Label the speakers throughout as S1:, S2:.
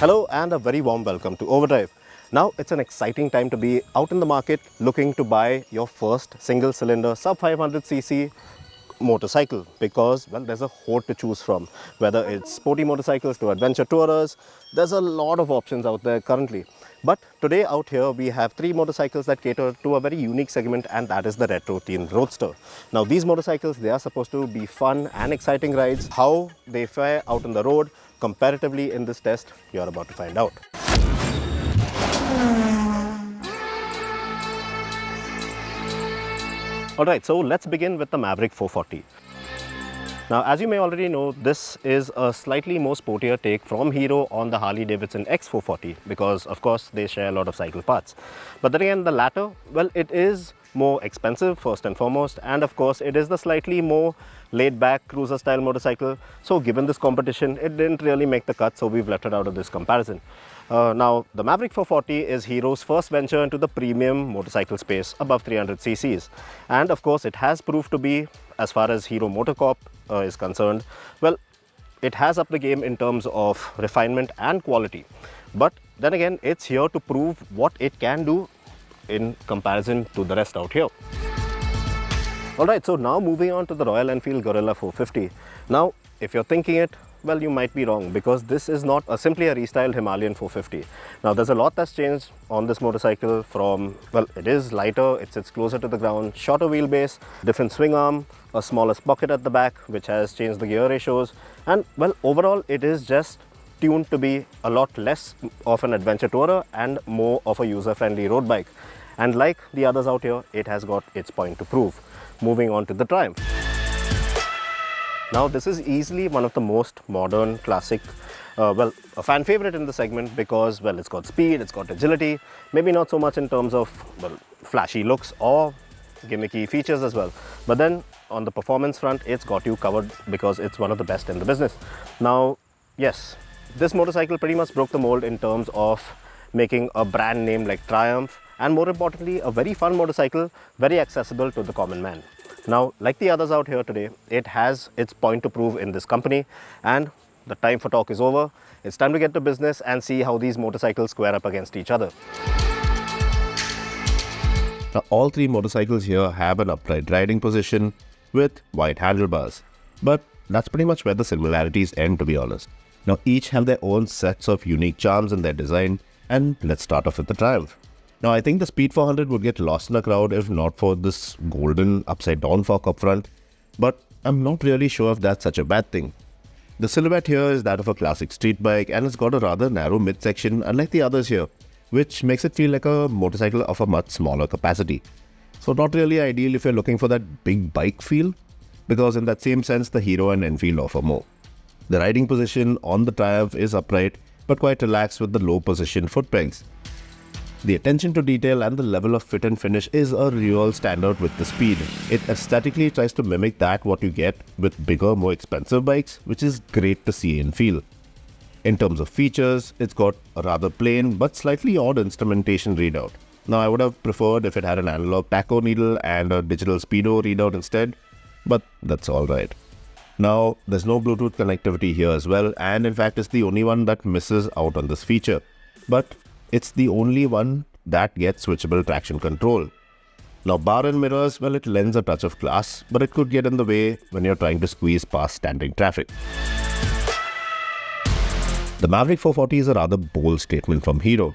S1: Hello and a very warm welcome to Overdrive. Now it's an exciting time to be out in the market looking to buy your first single cylinder sub 500cc motorcycle because, well, there's a horde to choose from. Whether it's sporty motorcycles to adventure tourers, there's a lot of options out there currently. But today out here we have three motorcycles that cater to a very unique segment, and that is the retro teen roadster. Now these motorcycles, they are supposed to be fun and exciting rides. How they fare out on the road comparatively in this test, you're about to find out. Alright, so let's begin with the Maverick 440. Now, as you may already know, this is a slightly more sportier take from Hero on the Harley-Davidson X440 because, of course, they share a lot of cycle parts. But then again, the latter, well, it is more expensive first and foremost, and of course, it is the slightly more laid-back cruiser-style motorcycle. So, given this competition, it didn't really make the cut, so we've left it out of this comparison. Now, the Maverick 440 is Hero's first venture into the premium motorcycle space above 300 cc's. And of course, it has proved to be, as far as Hero MotoCorp is concerned, well, it has upped the game in terms of refinement and quality. But then again, it's here to prove what it can do in comparison to the rest out here. Alright, so now moving on to the Royal Enfield Guerrilla 450. Now, if you're thinking it, well, you might be wrong because this is not simply a restyled Himalayan 450. Now, there's a lot that's changed on this motorcycle from, well, it is lighter, it sits closer to the ground, shorter wheelbase, different swing arm, a smaller sprocket at the back, which has changed the gear ratios. And, well, overall, it is just tuned to be a lot less of an adventure tourer and more of a user-friendly road bike. And like the others out here, it has got its point to prove. Moving on to the Triumph. Now, this is easily one of the most modern, classic, well, a fan favorite in the segment because, well, it's got speed, it's got agility, maybe not so much in terms of, well, flashy looks or gimmicky features as well. But then on the performance front, it's got you covered because it's one of the best in the business. Now, yes, this motorcycle pretty much broke the mold in terms of making a brand name like Triumph, and more importantly, a very fun motorcycle, very accessible to the common man. Now, like the others out here today, it has its point to prove in this company, and the time for talk is over. It's time to get to business and see how these motorcycles square up against each other. Now, all three motorcycles here have an upright riding position with wide handlebars, but that's pretty much where the similarities end, to be honest. Now, each have their own sets of unique charms in their design, and let's start off with the Triumph. Now, I think the Speed 400 would get lost in the crowd if not for this golden upside-down fork up front, but I'm not really sure if that's such a bad thing. The silhouette here is that of a classic street bike, and it's got a rather narrow midsection unlike the others here, which makes it feel like a motorcycle of a much smaller capacity. So not really ideal if you're looking for that big bike feel, because in that same sense, the Hero and Enfield offer more. The riding position on the Triumph is upright, but quite relaxed with the low position foot pegs. The attention to detail and the level of fit and finish is a real standout with the Speed. It aesthetically tries to mimic that what you get with bigger, more expensive bikes, which is great to see and feel. In terms of features, it's got a rather plain but slightly odd instrumentation readout. Now, I would have preferred if it had an analog tacho needle and a digital speedo readout instead, but that's alright. Now, there's no Bluetooth connectivity here as well, and in fact, it's the only one that misses out on this feature. But it's the only one that gets switchable traction control. Now, bar and mirrors, well, it lends a touch of class, but it could get in the way when you're trying to squeeze past standing traffic. The Maverick 440 is a rather bold statement from Hero.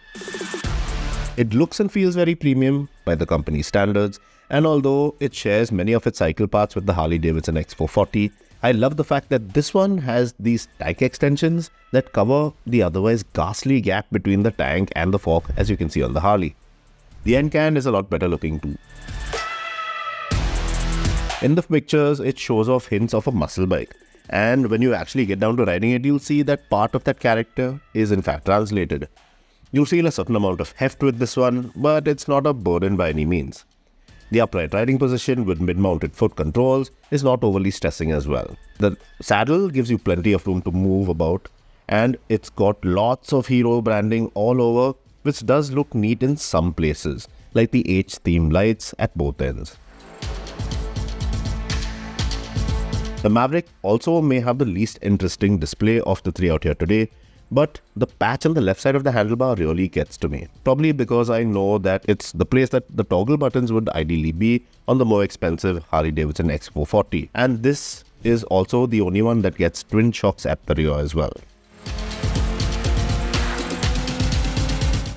S1: It looks and feels very premium by the company's standards, and although it shares many of its cycle parts with the Harley-Davidson X440, I love the fact that this one has these tank extensions that cover the otherwise ghastly gap between the tank and the fork, as you can see on the Harley. The end can is a lot better looking too. In the pictures, it shows off hints of a muscle bike, and when you actually get down to riding it, you'll see that part of that character is in fact translated. You'll feel a certain amount of heft with this one, but it's not a burden by any means. The upright riding position with mid-mounted foot controls is not overly stressing as well. The saddle gives you plenty of room to move about, and it's got lots of Hero branding all over, which does look neat in some places, like the H-themed lights at both ends. The Maverick also may have the least interesting display of the three out here today, But the patch on the left side of the handlebar really gets to me. Probably because I know that it's the place that the toggle buttons would ideally be on the more expensive Harley-Davidson X440. And this is also the only one that gets twin shocks at the rear as well.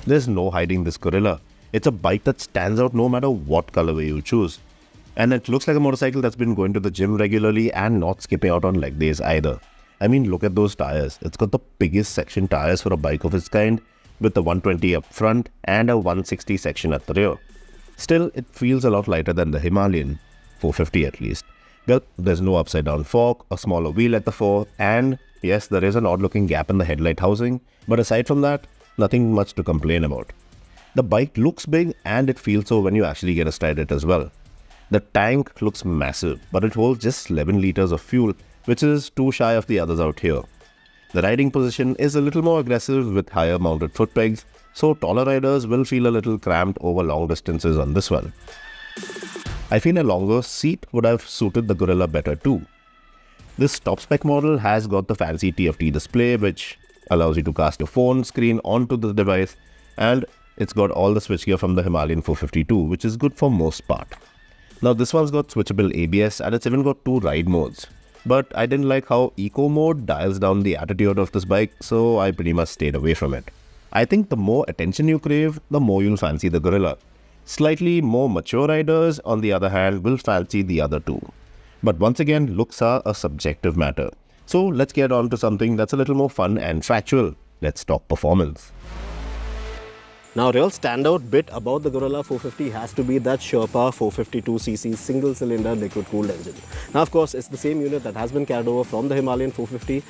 S1: There's no hiding this Guerrilla. It's a bike that stands out no matter what colorway you choose. And it looks like a motorcycle that's been going to the gym regularly and not skipping out on leg days either. I mean, look at those tires. It's got the biggest section tires for a bike of its kind, with the 120 up front and a 160 section at the rear. Still, it feels a lot lighter than the Himalayan 450 at least. Well, there's no upside down fork, a smaller wheel at the fore, and yes, there is an odd looking gap in the headlight housing, but aside from that, nothing much to complain about. The bike looks big and it feels so when you actually get astride it as well. The tank looks massive, but it holds just 11 liters of fuel, which is too shy of the others out here. The riding position is a little more aggressive with higher mounted foot pegs, so taller riders will feel a little cramped over long distances on this one. I feel a longer seat would have suited the Guerrilla better too. This top spec model has got the fancy TFT display, which allows you to cast your phone screen onto the device, and it's got all the switchgear from the Himalayan 452, which is good for most part. Now this one's got switchable ABS and it's even got 2 ride modes. But I didn't like how Eco mode dials down the attitude of this bike, so I pretty much stayed away from it. I think the more attention you crave, the more you'll fancy the Guerrilla. Slightly more mature riders, on the other hand, will fancy the other two. But once again, looks are a subjective matter. So let's get on to something that's a little more fun and factual. Let's talk performance.
S2: Now, real standout bit about the Guerrilla 450 has to be that Sherpa 452cc single-cylinder liquid-cooled engine. Now, of course, it's the same unit that has been carried over from the Himalayan 450.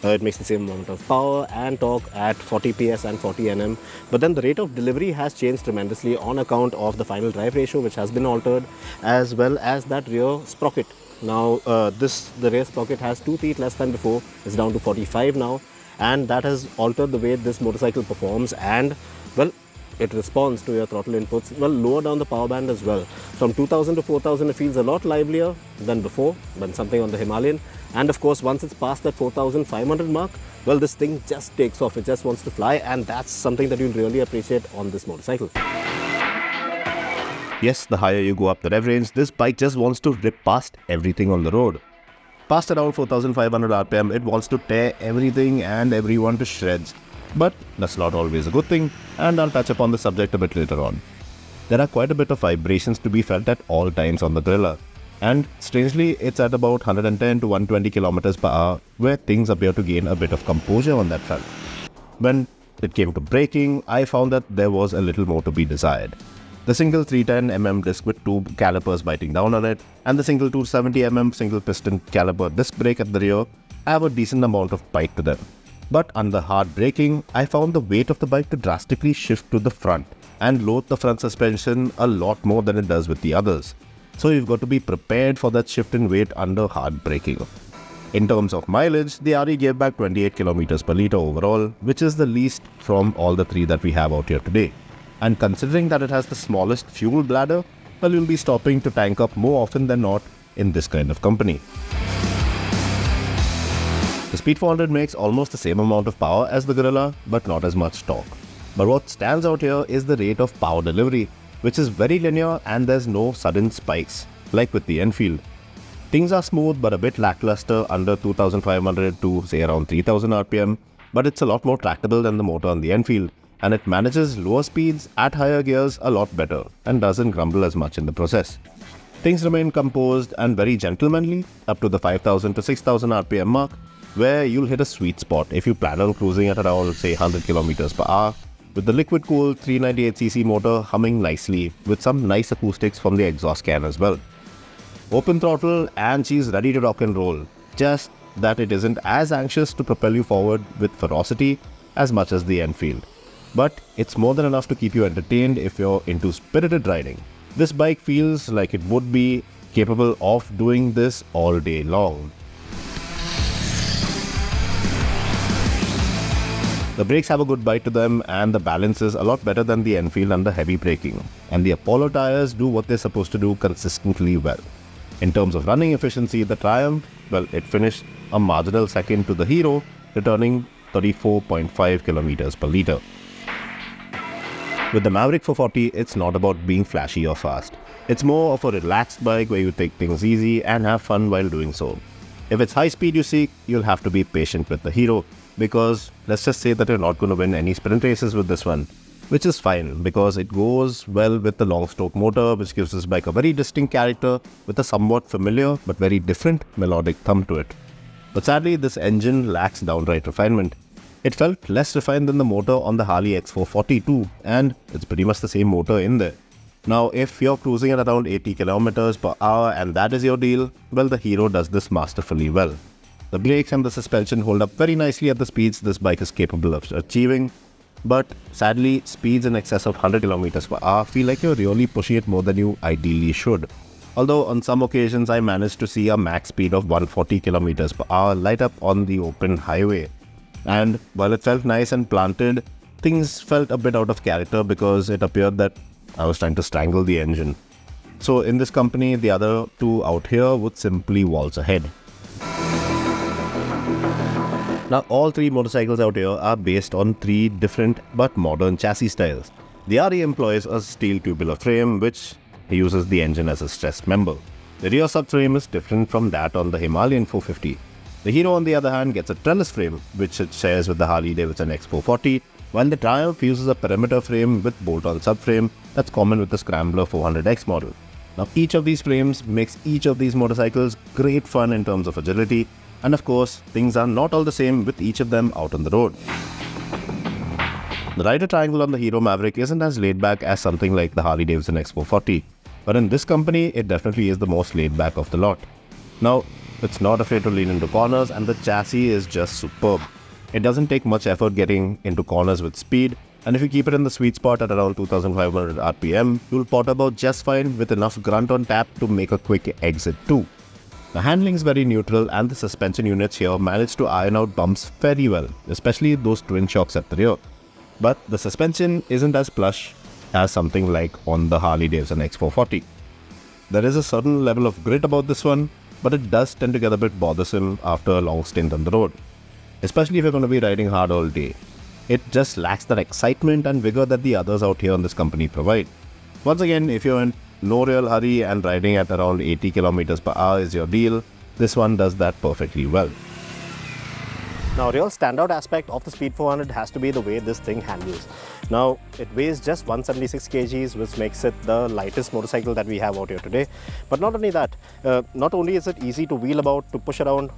S2: It makes the same amount of power and torque at 40 PS and 40 Nm. But then the rate of delivery has changed tremendously on account of the final drive ratio, which has been altered, as well as that rear sprocket. Now, the rear sprocket has 2 feet less than before. It's down to 45 now, and that has altered the way this motorcycle performs, and, well, it responds to your throttle inputs, well, lower down the power band as well. From 2000 to 4000, it feels a lot livelier than before, when something on the Himalayan. And of course, once it's past that 4500 mark, well, this thing just takes off. It just wants to fly, and that's something that you'll really appreciate on this motorcycle.
S1: Yes, the higher you go up the rev range, this bike just wants to rip past everything on the road. Past around 4500 RPM, it wants to tear everything and everyone to shreds. But that's not always a good thing, and I'll touch upon the subject a bit later on. There are quite a bit of vibrations to be felt at all times on the Guerrilla, and strangely it's at about 110 to 120 km per hour, where things appear to gain a bit of composure on that front. When it came to braking, I found that there was a little more to be desired. The single 310mm disc with 2 calipers biting down on it, and the single 270mm single piston caliper disc brake at the rear have a decent amount of bite to them. But under hard braking, I found the weight of the bike to drastically shift to the front and load the front suspension a lot more than it does with the others. So you've got to be prepared for that shift in weight under hard braking. In terms of mileage, the RE gave back 28 km per litre overall, which is the least from all the 3 that we have out here today. And considering that it has the smallest fuel bladder, well, you'll be stopping to tank up more often than not in this kind of company. The Speed 400 makes almost the same amount of power as the Guerrilla, but not as much torque. But what stands out here is the rate of power delivery, which is very linear and there's no sudden spikes, like with the Enfield. Things are smooth but a bit lackluster under 2500 to say around 3000 RPM, but it's a lot more tractable than the motor on the Enfield, and it manages lower speeds at higher gears a lot better and doesn't grumble as much in the process. Things remain composed and very gentlemanly up to the 5000 to 6000 RPM mark, where you'll hit a sweet spot if you plan on cruising at around say 100 km per hour, with the liquid-cooled 398cc motor humming nicely with some nice acoustics from the exhaust can as well. Open throttle and she's ready to rock and roll, just that it isn't as anxious to propel you forward with ferocity as much as the Enfield. But it's more than enough to keep you entertained if you're into spirited riding. This bike feels like it would be capable of doing this all day long. The brakes have a good bite to them and the balance is a lot better than the Enfield under heavy braking. And the Apollo tires do what they're supposed to do consistently well. In terms of running efficiency, the Triumph, well, it finished a marginal second to the Hero, returning 34.5 kilometers per liter. With the Maverick 440, it's not about being flashy or fast. It's more of a relaxed bike where you take things easy and have fun while doing so. If it's high speed you seek, you'll have to be patient with the Hero, because let's just say that you're not going to win any sprint races with this one, which is fine because it goes well with the long stroke motor, which gives this bike a very distinct character with a somewhat familiar but very different melodic thumb to it. But sadly, this engine lacks downright refinement. It felt less refined than the motor on the Harley X440 too, and it's pretty much the same motor in there. Now, if you're cruising at around 80 kilometers per hour and that is your deal, well, the Hero does this masterfully well. The brakes and the suspension hold up very nicely at the speeds this bike is capable of achieving, but sadly, speeds in excess of 100 kilometers per hour feel like you're really pushing it more than you ideally should. Although on some occasions I managed to see a max speed of 140 kilometers per hour light up on the open highway. And while it felt nice and planted, things felt a bit out of character because it appeared that I was trying to strangle the engine. So in this company, the other two out here would simply waltz ahead. Now all three motorcycles out here are based on three different but modern chassis styles. The RE employs a steel tubular frame which uses the engine as a stressed member. The rear subframe is different from that on the Himalayan 450. The Hero, on the other hand, gets a trellis frame, which it shares with the Harley-Davidson X440, while the Triumph uses a perimeter frame with bolt-on subframe that's common with the Scrambler 400X model. Now, each of these frames makes each of these motorcycles great fun in terms of agility, and of course, things are not all the same with each of them out on the road. The rider triangle on the Hero Maverick isn't as laid back as something like the Harley-Davidson X440, but in this company, it definitely is the most laid back of the lot. Now, it's not afraid to lean into corners, and the chassis is just superb. It doesn't take much effort getting into corners with speed, and if you keep it in the sweet spot at around 2500 RPM, you'll pot about just fine with enough grunt on tap to make a quick exit too. The handling is very neutral, and the suspension units here manage to iron out bumps very well, especially those twin shocks at the rear. But the suspension isn't as plush as something like on the Harley-Davidson X440. There is a certain level of grit about this one, but it does tend to get a bit bothersome after a long stint on the road, especially if you're going to be riding hard all day. It just lacks that excitement and vigor that the others out here on this company provide. Once again, if you're in no real hurry and riding at around 80 kilometers per hour is your deal, this one does that perfectly well.
S2: Now, a real standout aspect of the Speed 400 has to be the way this thing handles. Now, it weighs just 176 kgs, which makes it the lightest motorcycle that we have out here today. But not only that, not only is it easy to wheel about, to push around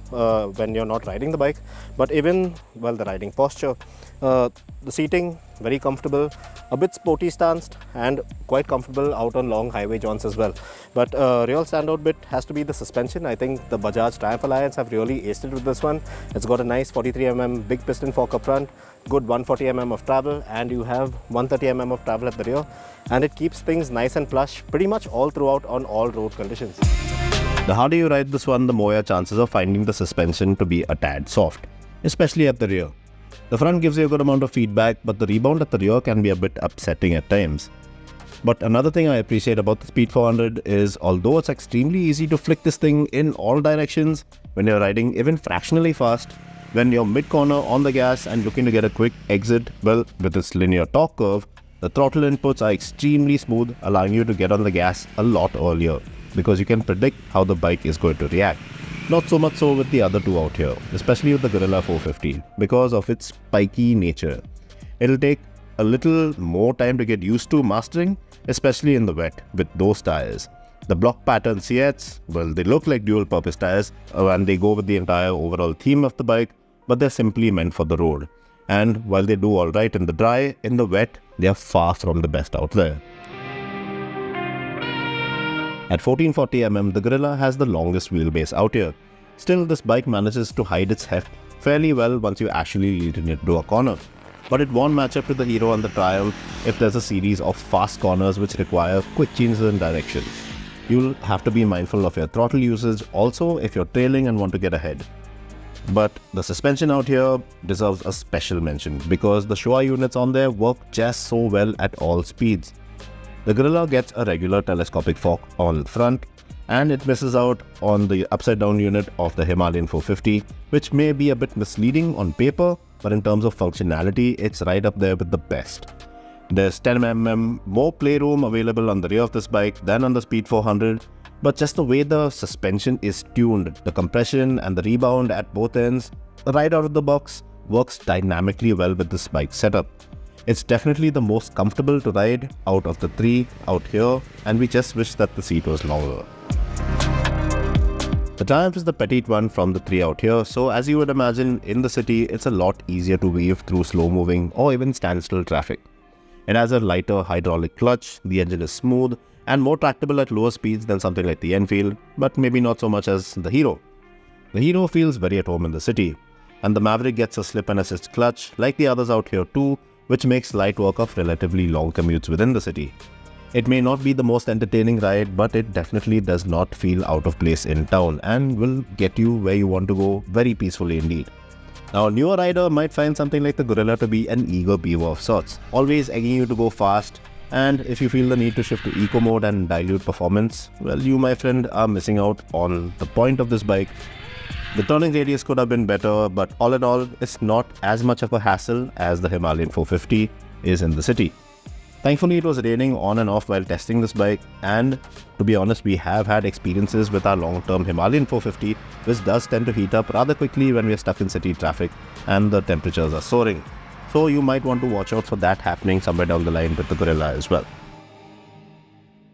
S2: when you're not riding the bike, but even, well, the riding posture. The seating, very comfortable, a bit sporty stanced, and quite comfortable out on long highway jaunts as well. But real standout bit has to be the suspension. I think the Bajaj Triumph Alliance have really aced it with this one. It's got a nice 43mm big piston fork up front, good 140mm of travel, and you have 130mm of travel at the rear, and it keeps things nice and plush pretty much all throughout on all road conditions.
S1: The harder you ride this one, the more your chances of finding the suspension to be a tad soft, especially at the rear. The front gives you a good amount of feedback, but the rebound at the rear can be a bit upsetting at times. But another thing I appreciate about the Speed 400 is, although it's extremely easy to flick this thing in all directions when you're riding even fractionally fast, when you're mid-corner on the gas and looking to get a quick exit, well, with its linear torque curve, the throttle inputs are extremely smooth, allowing you to get on the gas a lot earlier, because you can predict how the bike is going to react. Not so much so with the other two out here, especially with the Guerrilla 450, because of its spiky nature. It'll take a little more time to get used to mastering, especially in the wet with those tires. The block pattern C8s, well, they look like dual purpose tires and they go with the entire overall theme of the bike, but they're simply meant for the road. And while they do alright in the dry, in the wet, they are far from the best out there. At 1440mm, the Guerrilla has the longest wheelbase out here. Still, this bike manages to hide its heft fairly well once you actually lead it into a corner. But it won't match up to the Hero and the Triumph if there's a series of fast corners which require quick changes in direction. You'll have to be mindful of your throttle usage also if you're trailing and want to get ahead. But the suspension out here deserves a special mention because the Showa units on there work just so well at all speeds. The Guerrilla gets a regular telescopic fork on front, and it misses out on the upside down unit of the Himalayan 450, which may be a bit misleading on paper, but in terms of functionality, it's right up there with the best. There's 10mm more playroom available on the rear of this bike than on the Speed 400, but just the way the suspension is tuned, the compression and the rebound at both ends, right out of the box, works dynamically well with this bike setup. It's definitely the most comfortable to ride out of the three out here, and we just wish that the seat was longer. The Triumph is the petite one from the three out here, so as you would imagine, in the city, it's a lot easier to weave through slow-moving or even standstill traffic. It has a lighter hydraulic clutch, the engine is smooth, and more tractable at lower speeds than something like the Enfield, but maybe not so much as the Hero. The Hero feels very at home in the city, and the Maverick gets a slip and assist clutch like the others out here too, which makes light work of relatively long commutes within the city. It may not be the most entertaining ride, but it definitely does not feel out of place in town and will get you where you want to go very peacefully indeed. Now, a newer rider might find something like the Guerrilla to be an eager beaver of sorts, always egging you to go fast, and if you feel the need to shift to eco mode and dilute performance, well, you, my friend, are missing out on the point of this bike. The turning radius could have been better, but all in all, it's not as much of a hassle as the Himalayan 450 is in the city. Thankfully, it was raining on and off while testing this bike, and to be honest, we have had experiences with our long-term Himalayan 450, which does tend to heat up rather quickly when we are stuck in city traffic and the temperatures are soaring. So you might want to watch out for that happening somewhere down the line with the Guerrilla as well.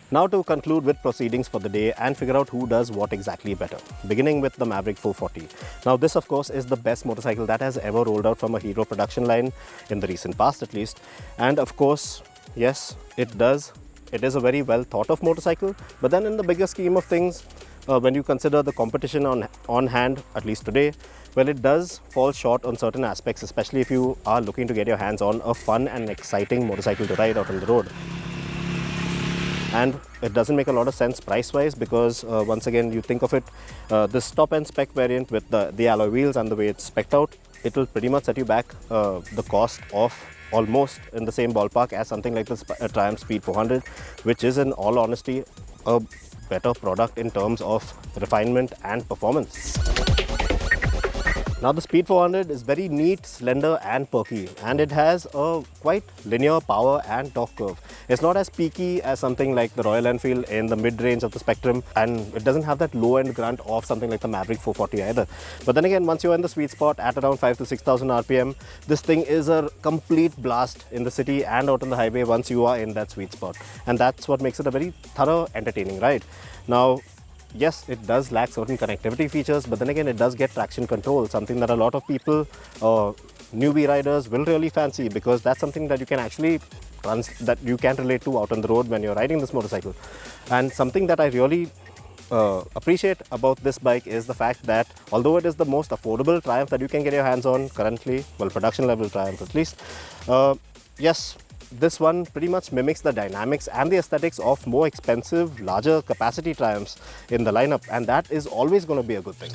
S2: Now to conclude with proceedings for the day and figure out who does what exactly better, beginning with the Maverick 440. Now this of course is the best motorcycle that has ever rolled out from a Hero production line, in the recent past at least, and of course, yes, it is a very well thought of motorcycle, but then in the bigger scheme of things, when you consider the competition on hand, at least today, well, it does fall short on certain aspects, especially if you are looking to get your hands on a fun and exciting motorcycle to ride out on the road. And it doesn't make a lot of sense price-wise because once again, you think of it, this top-end spec variant with the alloy wheels and the way it's spec'd out, it will pretty much set you back the cost of almost in the same ballpark as something like the Triumph Speed 400, which is in all honesty a better product in terms of refinement and performance. Now the Speed 400 is very neat, slender and perky, and it has a quite linear power and torque curve. It's not as peaky as something like the Royal Enfield in the mid-range of the spectrum, and it doesn't have that low-end grunt of something like the Maverick 440 either. But then again, once you're in the sweet spot at around 5,000 to 6,000 RPM, this thing is a complete blast in the city and out on the highway once you are in that sweet spot. And that's what makes it a very thorough, entertaining ride. Now, yes, it does lack certain connectivity features, but then again, it does get traction control, something that a lot of people, newbie riders, will really fancy because that's something that you can actually that you can relate to out on the road when you're riding this motorcycle. And something that I really appreciate about this bike is the fact that although it is the most affordable Triumph that you can get your hands on currently, well, production level Triumph at least, yes, this one pretty much mimics the dynamics and the aesthetics of more expensive, larger capacity Triumphs in the lineup, and that is always going to be a good thing.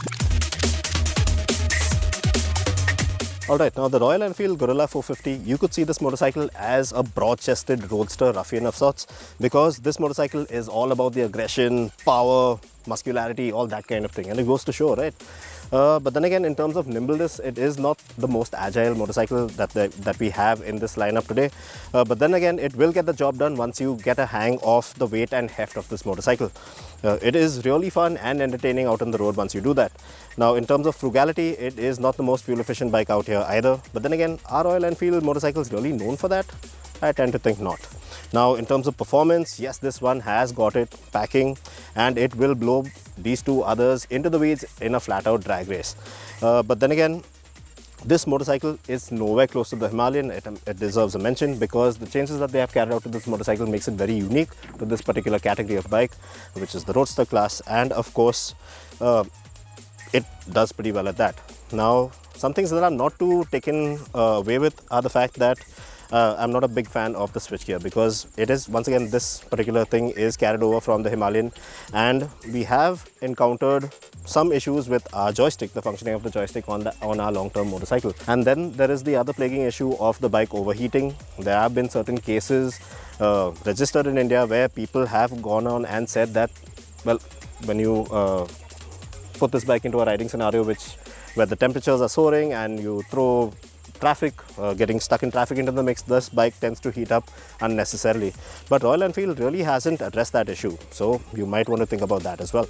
S2: Alright, now the Royal Enfield Guerrilla 450, you could see this motorcycle as a broad-chested roadster ruffian of sorts, because this motorcycle is all about the aggression, power, muscularity, all that kind of thing, and it goes to show, right? But then again, in terms of nimbleness, it is not the most agile motorcycle that we have in this lineup today. But then again, it will get the job done once you get a hang of the weight and heft of this motorcycle. It is really fun and entertaining out on the road once you do that. Now, in terms of frugality, it is not the most fuel-efficient bike out here either. But then again, are Royal Enfield motorcycles really known for that? I tend to think not. Now, in terms of performance, yes, this one has got it packing, and it will blow these two others into the weeds in a flat-out drag race. But then again, this motorcycle is nowhere close to the Himalayan. It deserves a mention because the changes that they have carried out to this motorcycle makes it very unique to this particular category of bike, which is the Roadster class, and of course, it does pretty well at that. Now, some things that I'm not too taken away with are the fact that I'm not a big fan of the switchgear because it is, once again, this particular thing is carried over from the Himalayan, and we have encountered some issues with our joystick, the functioning of the joystick on our long-term motorcycle. And then there is the other plaguing issue of the bike overheating. There have been certain cases registered in India where people have gone on and said that, well, when you put this bike into a riding scenario where the temperatures are soaring and you throw traffic, getting stuck in traffic into the mix, this bike tends to heat up unnecessarily. But Royal Enfield really hasn't addressed that issue, so you might want to think about that as well.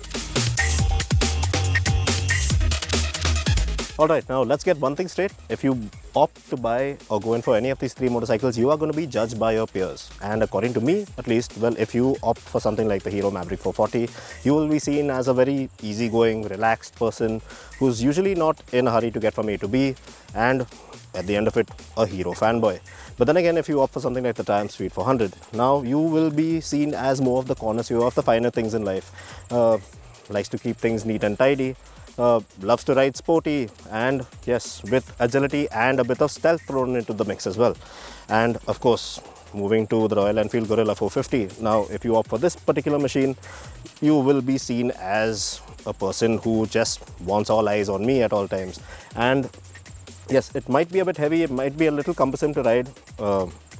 S2: Alright, now let's get one thing straight. If you opt to buy or go in for any of these three motorcycles, you are going to be judged by your peers. And according to me, at least, well, if you opt for something like the Hero Maverick 440, you will be seen as a very easygoing, relaxed person who's usually not in a hurry to get from A to B, and at the end of it, a Hero fanboy. But then again, if you opt for something like the Triumph Speed 400, now you will be seen as more of the connoisseur of the finer things in life. Likes to keep things neat and tidy. Loves to ride sporty, and yes, with agility and a bit of stealth thrown into the mix as well. And of course, moving to the Royal Enfield Guerrilla 450. Now, if you opt for this particular machine, you will be seen as a person who just wants all eyes on me at all times. And yes, it might be a bit heavy, it might be a little cumbersome to ride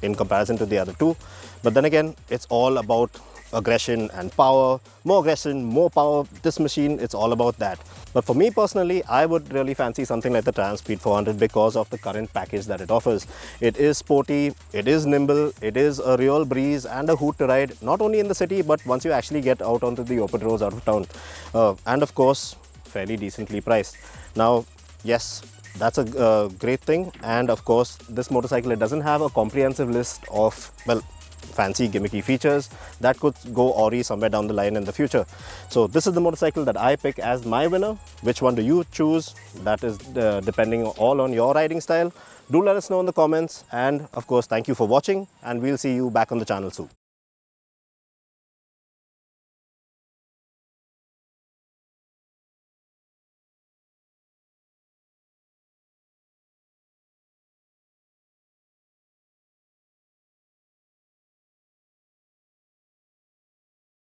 S2: in comparison to the other two. But then again, it's all about aggression and power. More aggression, more power. This machine, it's all about that. But for me personally, I would really fancy something like the Triumph Speed 400 because of the current package that it offers. It is sporty, it is nimble, it is a real breeze and a hoot to ride, not only in the city, but once you actually get out onto the open roads out of town. And of course, fairly decently priced. Now, yes, that's a great thing. And of course, this motorcycle, it doesn't have a comprehensive list of, well, fancy gimmicky features that could go awry somewhere down the line in the future. So this is the motorcycle that I pick as my winner. Which one do you choose? That is depending all on your riding style. Do let us know in the comments, and of course, thank you for watching, and we'll see you back on the channel soon.